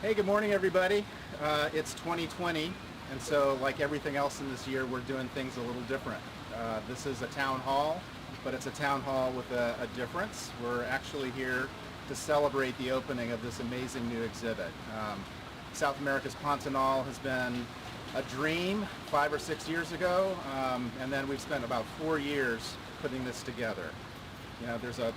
Hey, good morning, everybody. It's 2020, and so like everything else in this year, we're doing things a little different. This is a town hall, but it's a town hall with a difference. We're actually here to celebrate the opening of this amazing new exhibit. South America's Pantanal has been a dream 5 or 6 years ago, and then we've spent about 4 years putting this together. You know, there's a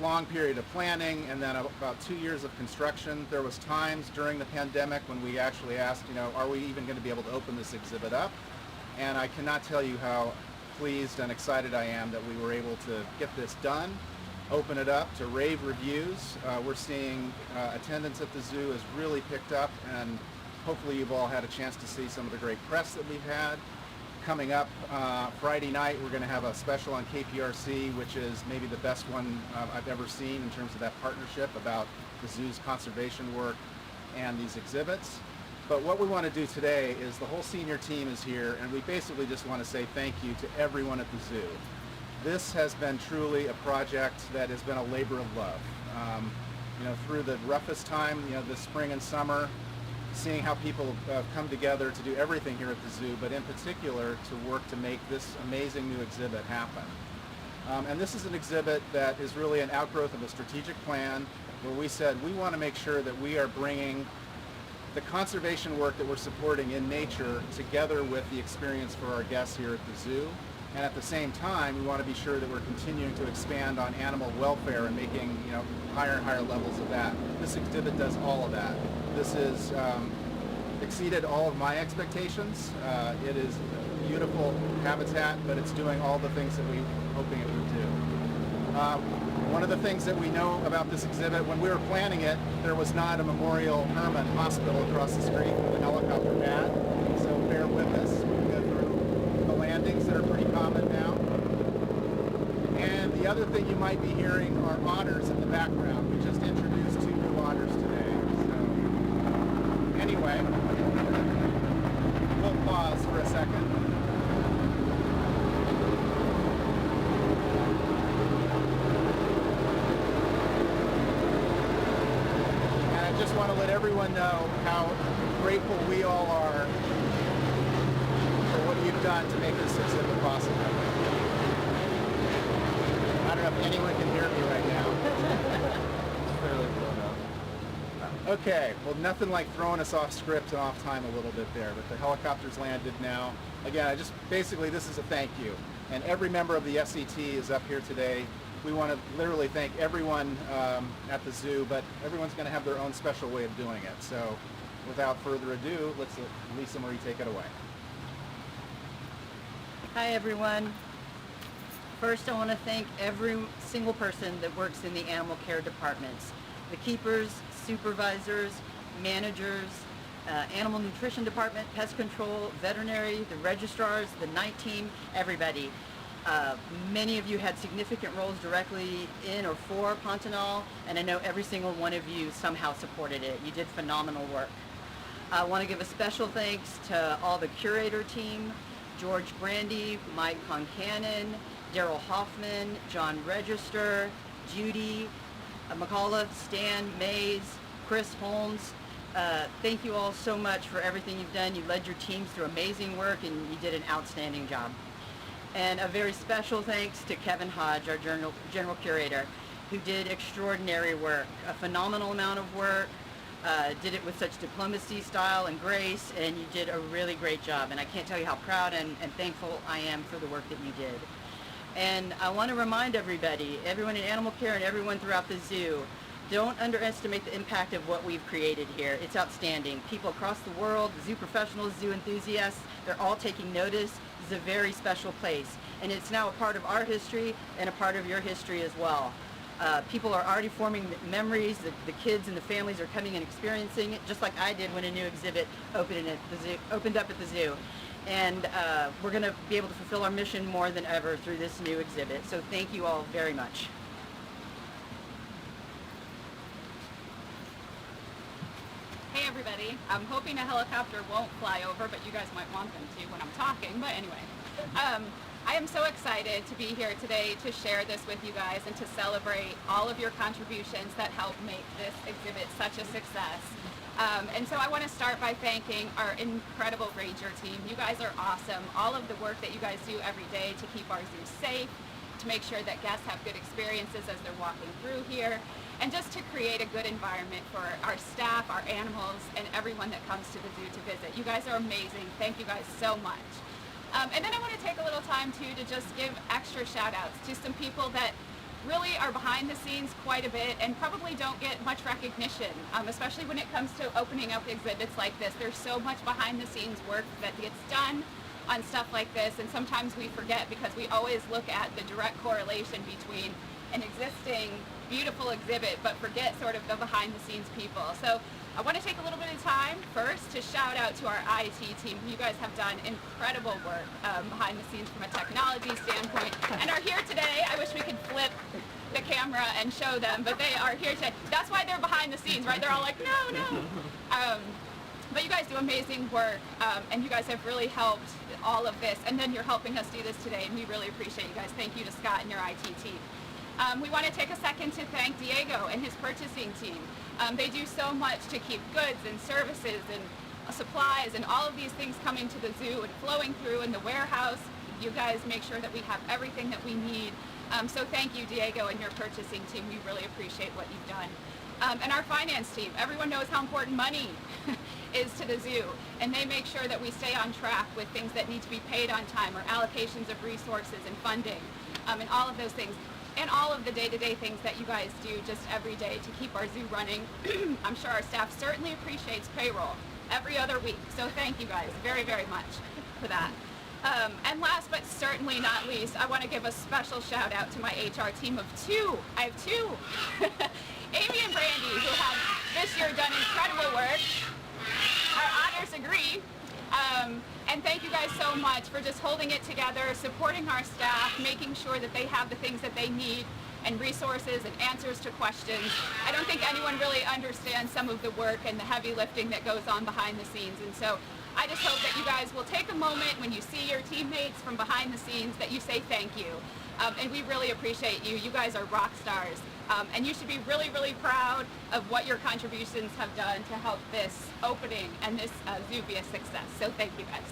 long period of planning and then about 2 years of construction. There was times during the pandemic when we actually asked, are we even going to be able to open this exhibit up? And I cannot tell you how pleased and excited I am that we were able to get this done, open it up to rave reviews. We're seeing attendance at the zoo has really picked up, and hopefully you've all had a chance to see some of the great press that we've had. Coming up Friday night, we're going to have a special on KPRC, which is maybe the best one I've ever seen in terms of that partnership about the zoo's conservation work and these exhibits. But what we want to do today is the whole senior team is here, and we basically just want to say thank you to everyone at the zoo. This has been truly a project that has been a labor of love. Through the roughest time, this spring and summer, seeing how people come together to do everything here at the zoo, but in particular to work to make this amazing new exhibit happen. And this is an exhibit that is really an outgrowth of a strategic plan where we said we want to make sure that we are bringing the conservation work that we're supporting in nature together with the experience for our guests here at the zoo. And at the same time, we want to be sure that we're continuing to expand on animal welfare and making higher and higher levels of that. This exhibit does all of that. This is exceeded all of my expectations. It is a beautiful habitat, but it's doing all the things that we were hoping it would do. One of the things that we know about this exhibit, when we were planning it, there was not a Memorial Hermann hospital across the street from the helicopter pad, so bear with us. We'll go through the landings that are pretty common now. And the other thing you might be hearing are otters in the background. We just introduced 2 new otters today. Anyway, we'll pause for a second. And I just want to let everyone know how grateful we all are for what you've done to make this exhibit possible. I don't know if anyone can hear me right now. It's fairly blown up. Okay, well, nothing like throwing us off script and off time a little bit there, but the helicopter's landed now. Again, basically this is a thank you. And every member of the SET is up here today. We want to literally thank everyone at the zoo, but everyone's going to have their own special way of doing it. So without further ado, let's let Lisa Marie take it away. Hi everyone. First, I want to thank every single person that works in the animal care departments. The keepers, supervisors, managers, animal nutrition department, pest control, veterinary, the registrars, the night team, everybody. Many of you had significant roles directly in or for Pantanal, and I know every single one of you somehow supported it. You did phenomenal work. I want to give a special thanks to all the curator team, George Brandy, Mike Concannon, Daryl Hoffman, John Register, Judy, McCullough, Stan, Mays, Chris Holmes. Thank you all so much for everything you've done. You led your teams through amazing work and you did an outstanding job. And a very special thanks to Kevin Hodge, our general curator, who did extraordinary work, a phenomenal amount of work, did it with such diplomacy, style, and grace, and you did a really great job. And I can't tell you how proud and thankful I am for the work that you did. And I want to remind everybody, everyone in animal care and everyone throughout the zoo, don't underestimate the impact of what we've created here. It's outstanding. People across the world, zoo professionals, zoo enthusiasts, they're all taking notice. This is a very special place. And it's now a part of our history and a part of your history as well. People are already forming memories. The kids and the families are coming and experiencing it, just like I did when a new exhibit opened up at the zoo. And we're going to be able to fulfill our mission more than ever through this new exhibit. So thank you all very much. Hey everybody, I'm hoping a helicopter won't fly over, but you guys might want them to when I'm talking. But anyway, I am so excited to be here today to share this with you guys and to celebrate all of your contributions that help make this exhibit such a success. And so I want to start by thanking our incredible ranger team. You guys are awesome. All of the work that you guys do every day to keep our zoo safe, to make sure that guests have good experiences as they're walking through here, and just to create a good environment for our staff, our animals, and everyone that comes to the zoo to visit. You guys are amazing. Thank you guys so much. And then I want to take a little time too to just give extra shout outs to some people that really are behind the scenes quite a bit and probably don't get much recognition, especially when it comes to opening up exhibits like this. There's so much behind the scenes work that gets done on stuff like this, and sometimes we forget because we always look at the direct correlation between an existing beautiful exhibit but forget sort of the behind the scenes people. So I want to take a little bit of time first to shout out to our IT team. You guys have done incredible work behind the scenes from a technology standpoint and are here today. I wish we could flip the camera and show them, but they are here today. That's why they're behind the scenes, right? They're all like, no, no. But you guys do amazing work, and you guys have really helped all of this, and then you're helping us do this today, and we really appreciate you guys. Thank you to Scott and your IT team. We want to take a second to thank Diego and his purchasing team. They do so much to keep goods and services and supplies and all of these things coming to the zoo and flowing through in the warehouse. You guys make sure that we have everything that we need. So thank you, Diego, and your purchasing team. We really appreciate what you've done. And our finance team. Everyone knows how important money is to the zoo, and they make sure that we stay on track with things that need to be paid on time or allocations of resources and funding and all of those things. And all of the day-to-day things that you guys do just every day to keep our zoo running. I'm sure our staff certainly appreciates payroll every other week. So thank you guys very, very much for that. And last but certainly not least, I want to give a special shout out to my HR team of two. I have two. Amy and Brandy, who have this year done incredible work. Our honors agree. And thank you guys so much for just holding it together, supporting our staff, making sure that they have the things that they need and resources and answers to questions. I don't think anyone really understands some of the work and the heavy lifting that goes on behind the scenes. And so I just hope that you guys will take a moment when you see your teammates from behind the scenes that you say thank you. And we really appreciate you. You guys are rock stars. And you should be really, really proud of what your contributions have done to help this opening and this zoo be a success. So thank you guys.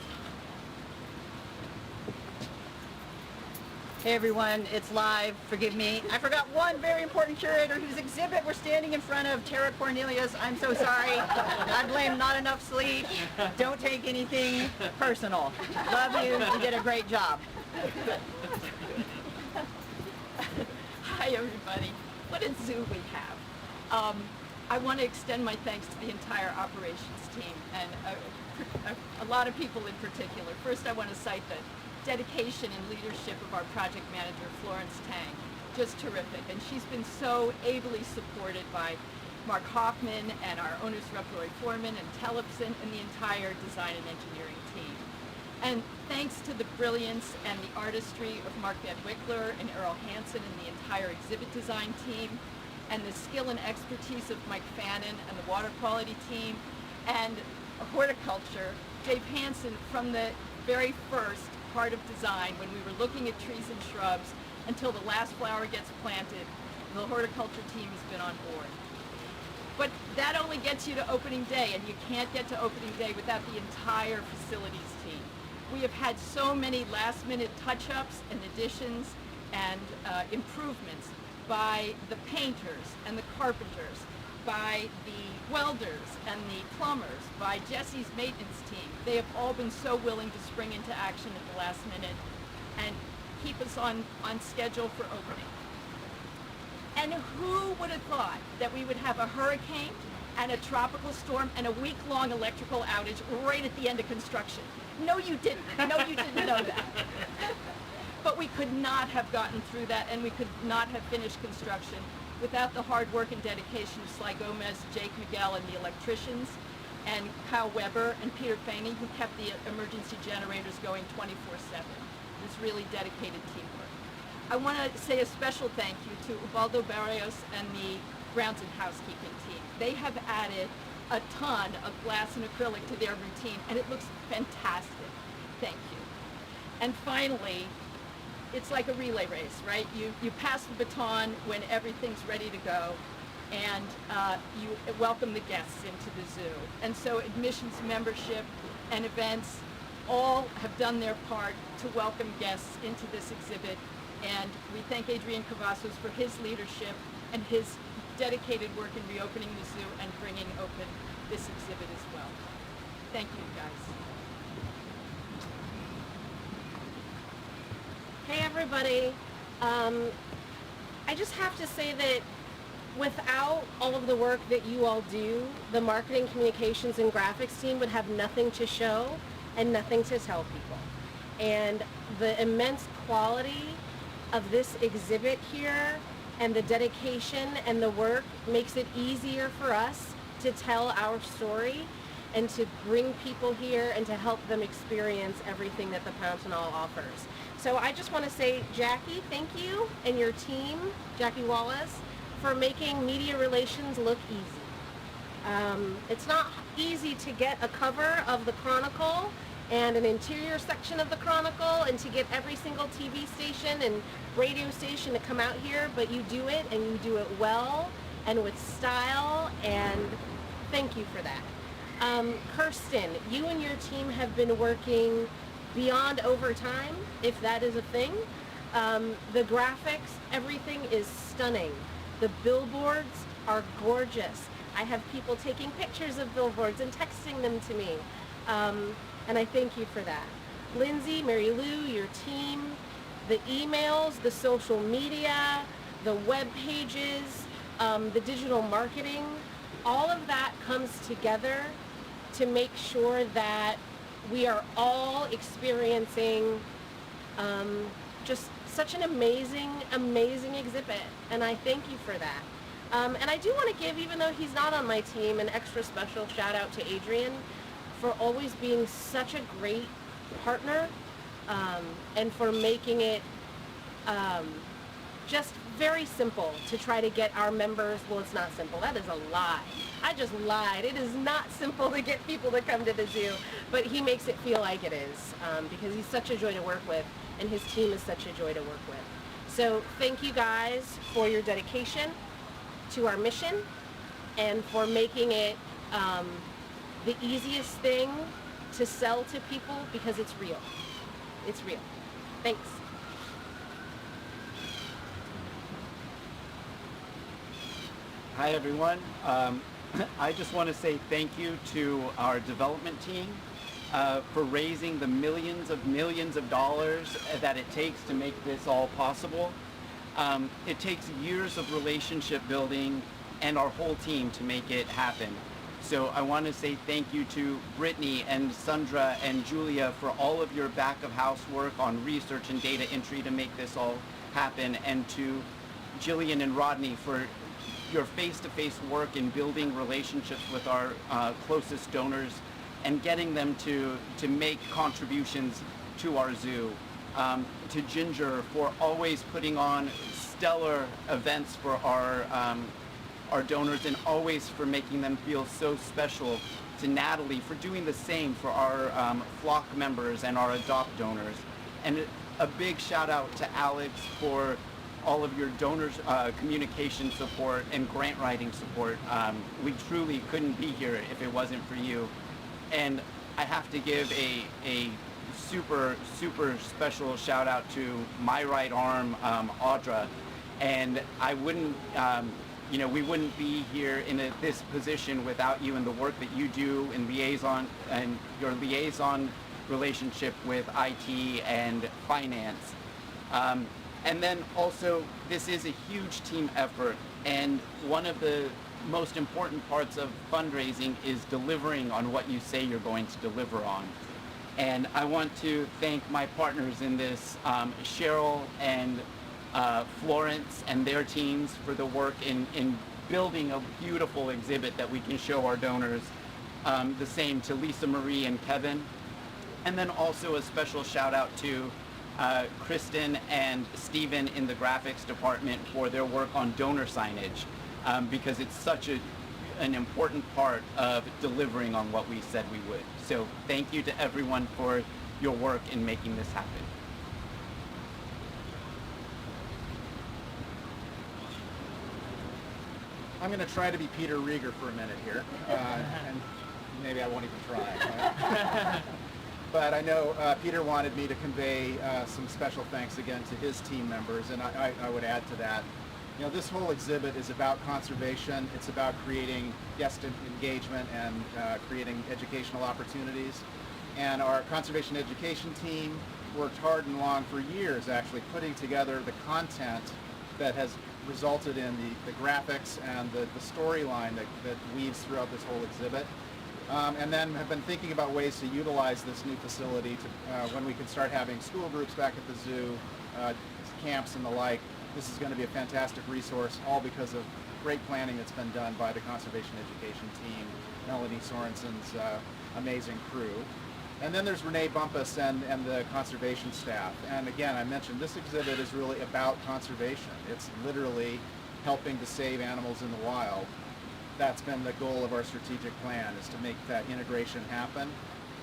Hey everyone, it's live. Forgive me. I forgot one very important curator whose exhibit we're standing in front of, Tara Cornelius. I'm so sorry. I blame not enough sleep. Don't take anything personal. Love you. You did a great job. Hi everybody. What a zoo we have. I want to extend my thanks to the entire operations team and a lot of people in particular. First I want to cite the dedication and leadership of our project manager, Florence Tang. Just terrific. And she's been so ably supported by Mark Hoffman and our owners rep Roy Foreman and Tellefson and the entire design and engineering team. And thanks to the brilliance and the artistry of Mark Van Wickler and Earl Hansen and the entire exhibit design team, and the skill and expertise of Mike Fannin and the water quality team, and horticulture, Dave Hansen, from the very first part of design, when we were looking at trees and shrubs, until the last flower gets planted, the horticulture team has been on board. But that only gets you to opening day, and you can't get to opening day without the entire facilities team. We have had so many last-minute touch-ups and additions and improvements by the painters and the carpenters, by the welders and the plumbers, by Jesse's maintenance team. They have all been so willing to spring into action at the last minute and keep us on schedule for opening. And who would have thought that we would have a hurricane and a tropical storm and a week-long electrical outage right at the end of construction? No, you didn't. No, you didn't know that. But we could not have gotten through that, and we could not have finished construction without the hard work and dedication of Sly Gomez, Jake Miguel, and the electricians, and Kyle Weber and Peter Faney, who kept the emergency generators going 24/7. It was really dedicated teamwork. I want to say a special thank you to Ubaldo Barrios and the grounds and housekeeping team. They have added a ton of glass and acrylic to their routine, and it looks fantastic. Thank you. And finally, it's like a relay race, right? You pass the baton when everything's ready to go. and you welcome the guests into the zoo. And so admissions, membership, and events all have done their part to welcome guests into this exhibit. And we thank Adrian Cavazos for his leadership and his dedicated work in reopening the zoo and bringing open this exhibit as well. Thank you, guys. Hey everybody, I just have to say that without all of the work that you all do, the marketing, communications, and graphics team would have nothing to show and nothing to tell people. And the immense quality of this exhibit here and the dedication and the work makes it easier for us to tell our story and to bring people here and to help them experience everything that the Pantanal offers. So I just want to say, Jackie, thank you, and your team, Jackie Wallace, for making media relations look easy. It's not easy to get a cover of the Chronicle and an interior section of the Chronicle and to get every single TV station and radio station to come out here, but you do it, and you do it well and with style, and thank you for that. Kirsten, you and your team have been working beyond overtime, if that is a thing. The graphics, everything is stunning. The billboards are gorgeous. I have people taking pictures of billboards and texting them to me. And I thank you for that. Lindsay, Mary Lou, your team, the emails, the social media, the web pages, the digital marketing, all of that comes together to make sure that we are all experiencing just such an amazing, amazing exhibit, and I thank you for that. And I do want to give, even though he's not on my team, an extra special shout out to Adrian for always being such a great partner, and for making it just very simple to try to get our members, well, it's not simple, that is a lie. I just lied. It is not simple to get people to come to the zoo, but he makes it feel like it is, because he's such a joy to work with, and his team is such a joy to work with. So thank you guys for your dedication to our mission and for making it the easiest thing to sell to people, because it's real. It's real. Thanks. Hi everyone. I just want to say thank you to our development team for raising the millions of dollars that it takes to make this all possible. It takes years of relationship building and our whole team to make it happen. So I want to say thank you to Brittany and Sandra and Julia for all of your back of house work on research and data entry to make this all happen, and to Jillian and Rodney for your face-to-face work in building relationships with our closest donors and getting them to make contributions to our zoo. To Ginger for always putting on stellar events for our donors and always for making them feel so special. To Natalie for doing the same for our flock members and our adopt donors. And a big shout out to Alex for all of your donors, communication support and grant writing support. We truly couldn't be here if it wasn't for you. And I have to give a super special shout out to my right arm, Audra. And I wouldn't, we wouldn't be here in this position without you and the work that you do in liaison and your liaison relationship with IT and finance. And then also, this is a huge team effort, and one of the most important parts of fundraising is delivering on what you say you're going to deliver on. And I want to thank my partners in this, Cheryl and Florence and their teams for the work in building a beautiful exhibit that we can show our donors. The same to Lisa Marie and Kevin. And then also a special shout out to Kristen and Stephen in the graphics department for their work on donor signage, because it's such an important part of delivering on what we said we would. So thank you to everyone for your work in making this happen. I'm going to try to be Peter Rieger for a minute here, and maybe I won't even try. But I know Peter wanted me to convey some special thanks again to his team members, and I would add to that. You know, this whole exhibit is about conservation. It's about creating guest engagement and creating educational opportunities. And our conservation education team worked hard and long for years actually putting together the content that has resulted in the graphics and the storyline that weaves throughout this whole exhibit. And then have been thinking about ways to utilize this new facility to, when we can start having school groups back at the zoo, camps and the like. This is going to be a fantastic resource, all because of great planning that's been done by the conservation education team, Melanie Sorensen's amazing crew. And then there's Renee Bumpus and the conservation staff. And again, I mentioned this exhibit is really about conservation. It's literally helping to save animals in the wild. That's been the goal of our strategic plan, is to make that integration happen.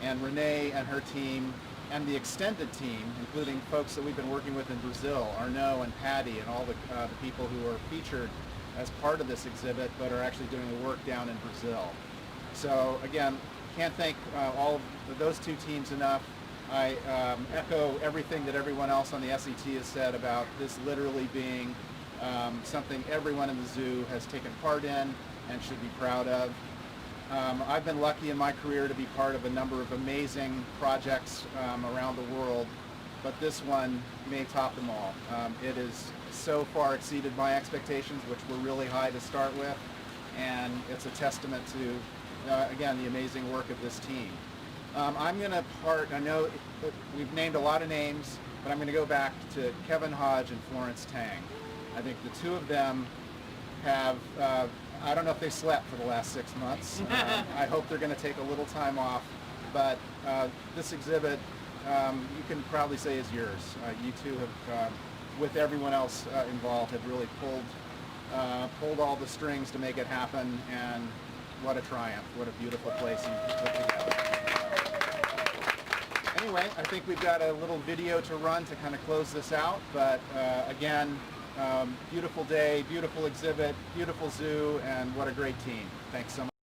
And Renee and her team and the extended team, including folks that we've been working with in Brazil, Arnaud and Patty and all the people who are featured as part of this exhibit but are actually doing the work down in Brazil. So again, can't thank all of those two teams enough. I echo everything that everyone else on the SET has said about this literally being something everyone in the zoo has taken part in and should be proud of. I've been lucky in my career to be part of a number of amazing projects around the world, but this one may top them all. It has so far exceeded my expectations, which were really high to start with, and it's a testament to again, the amazing work of this team. I'm going to I know we've named a lot of names, but I'm going to go back to Kevin Hodge and Florence Tang. I think the two of them have, I don't know if they slept for the last 6 months. I hope they're going to take a little time off, but this exhibit, you can probably say is yours. You two have, with everyone else involved, have really pulled all the strings to make it happen, and what a triumph. What a beautiful place you put together. Anyway, I think we've got a little video to run to kind of close this out, but again, beautiful day, beautiful exhibit, beautiful zoo, and what a great team. Thanks so much.